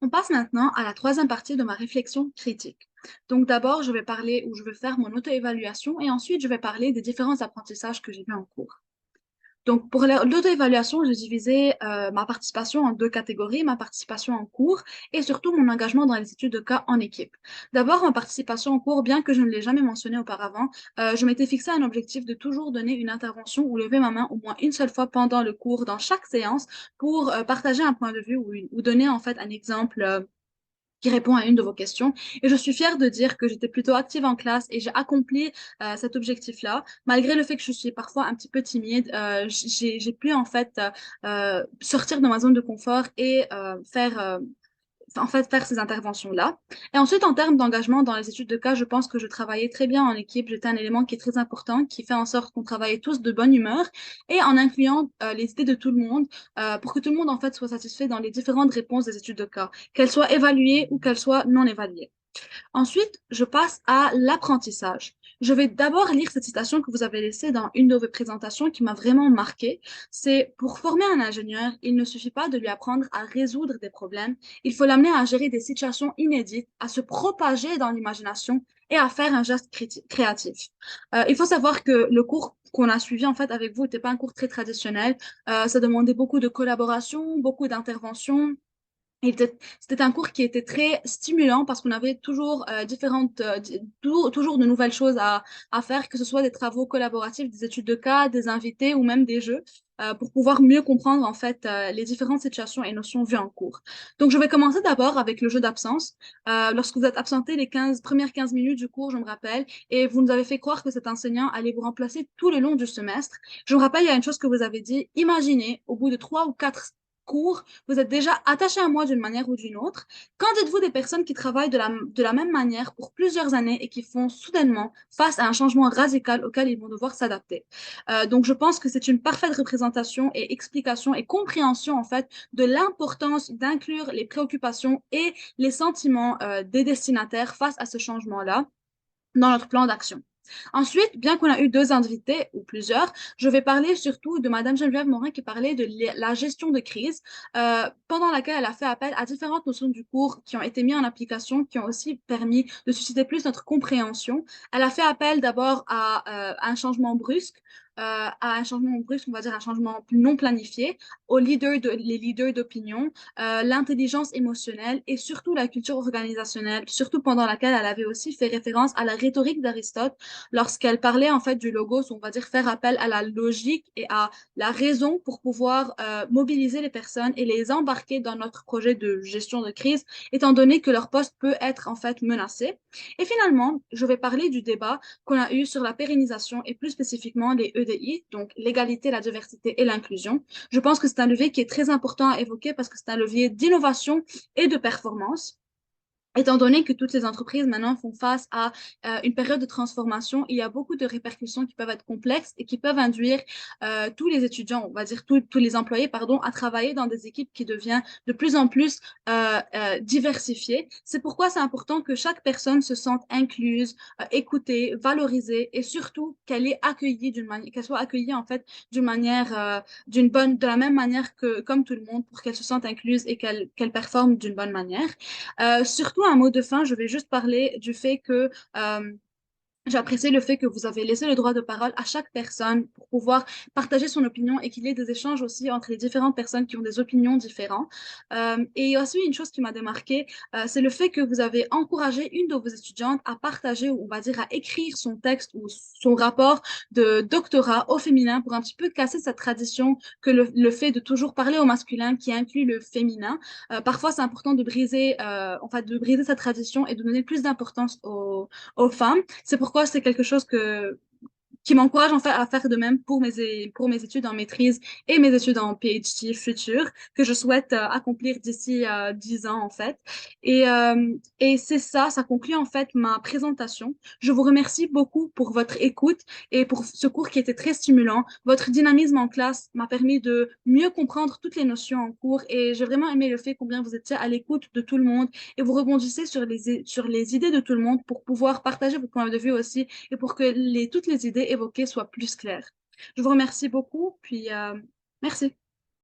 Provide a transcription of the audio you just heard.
On passe maintenant à la troisième partie de ma réflexion critique. Donc d'abord, je vais parler ou je vais faire mon auto-évaluation et ensuite je vais parler des différents apprentissages que j'ai vus en cours. Donc pour l'auto-évaluation, j'ai divisé ma participation en deux catégories, ma participation en cours et surtout mon engagement dans les études de cas en équipe. D'abord, ma participation en cours, bien que je ne l'ai jamais mentionné auparavant, je m'étais fixé un objectif de toujours donner une intervention ou lever ma main au moins une seule fois pendant le cours dans chaque séance pour partager un point de vue ou donner en fait un exemple qui répond à une de vos questions. Et je suis fière de dire que j'étais plutôt active en classe et j'ai accompli cet objectif-là. Malgré le fait que je suis parfois un petit peu timide, j'ai pu en fait sortir de ma zone de confort et faire ces interventions-là. Et ensuite, en termes d'engagement dans les études de cas, je pense que je travaillais très bien en équipe. J'étais un élément qui est très important, qui fait en sorte qu'on travaille tous de bonne humeur et en incluant les idées de tout le monde pour que tout le monde en fait soit satisfait dans les différentes réponses des études de cas, qu'elles soient évaluées ou qu'elles soient non évaluées. Ensuite, je passe à l'apprentissage. Je vais d'abord lire cette citation que vous avez laissée dans une de vos présentations qui m'a vraiment marquée. C'est pour former un ingénieur, il ne suffit pas de lui apprendre à résoudre des problèmes, il faut l'amener à gérer des situations inédites, à se propager dans l'imagination et à faire un geste créatif. Il faut savoir que le cours qu'on a suivi en fait avec vous n'était pas un cours très traditionnel. Ça demandait beaucoup de collaboration, beaucoup d'intervention. C'était un cours qui était très stimulant parce qu'on avait toujours toujours de nouvelles choses à faire, que ce soit des travaux collaboratifs, des études de cas, des invités ou même des jeux, pour pouvoir mieux comprendre en fait les différentes situations et notions vues en cours. Donc je vais commencer d'abord avec le jeu d'absence. Lorsque vous êtes absenté les premières 15 minutes du cours, je me rappelle, et vous nous avez fait croire que cet enseignant allait vous remplacer tout le long du semestre. Je me rappelle, il y a une chose que vous avez dit, imaginez au bout de 3 ou 4 cours, vous êtes déjà attaché à moi d'une manière ou d'une autre. Qu'en dites-vous des personnes qui travaillent de la même manière pour plusieurs années et qui font soudainement face à un changement radical auquel ils vont devoir s'adapter? Donc, je pense que c'est une parfaite représentation et explication et compréhension, en fait, de l'importance d'inclure les préoccupations et les sentiments des destinataires face à ce changement-là dans notre plan d'action. Ensuite, bien qu'on a eu deux invités ou plusieurs, je vais parler surtout de Madame Geneviève Morin qui parlait de la gestion de crise, pendant laquelle elle a fait appel à différentes notions du cours qui ont été mises en application, qui ont aussi permis de susciter plus notre compréhension. Elle a fait appel d'abord à un changement brusque, on va dire un changement non planifié, les leaders d'opinion, l'intelligence émotionnelle et surtout la culture organisationnelle, surtout pendant laquelle elle avait aussi fait référence à la rhétorique d'Aristote lorsqu'elle parlait en fait du logos, on va dire faire appel à la logique et à la raison pour pouvoir mobiliser les personnes et les embarquer dans notre projet de gestion de crise, étant donné que leur poste peut être en fait menacé. Et finalement, je vais parler du débat qu'on a eu sur la pérennisation et plus spécifiquement les EDI, donc l'égalité, la diversité et l'inclusion. Je pense que c'est un levier qui est très important à évoquer parce que c'est un levier d'innovation et de performance. Étant donné que toutes les entreprises maintenant font face à une période de transformation, il y a beaucoup de répercussions qui peuvent être complexes et qui peuvent induire tous les étudiants, on va dire tous les employés, pardon, à travailler dans des équipes qui deviennent de plus en plus diversifiées. C'est pourquoi c'est important que chaque personne se sente incluse, écoutée, valorisée et surtout qu'elle est accueillie qu'elle soit accueillie en fait de la même manière que comme tout le monde pour qu'elle se sente incluse et qu'elle performe d'une bonne manière. Surtout un mot de fin, je vais juste parler du fait que j'apprécie le fait que vous avez laissé le droit de parole à chaque personne pour pouvoir partager son opinion et qu'il y ait des échanges aussi entre les différentes personnes qui ont des opinions différentes. Et il y a aussi une chose qui m'a démarquée, c'est le fait que vous avez encouragé une de vos étudiantes à partager, ou on va dire à écrire son texte ou son rapport de doctorat au féminin pour un petit peu casser cette tradition que le fait de toujours parler au masculin qui inclut le féminin. Parfois, c'est important de briser cette tradition et de donner plus d'importance aux femmes. C'est pourquoi c'est quelque chose qui m'encourage en fait à faire de même pour mes études en maîtrise et mes études en PhD futur que je souhaite accomplir d'ici 10 ans en fait. Et c'est ça, ça conclut en fait ma présentation. Je vous remercie beaucoup pour votre écoute et pour ce cours qui était très stimulant. Votre dynamisme en classe m'a permis de mieux comprendre toutes les notions en cours et j'ai vraiment aimé le fait combien vous étiez à l'écoute de tout le monde et vous rebondissez sur les idées de tout le monde pour pouvoir partager votre point de vue aussi et pour que toutes les idées évoquées soient plus claires. Je vous remercie beaucoup, puis merci.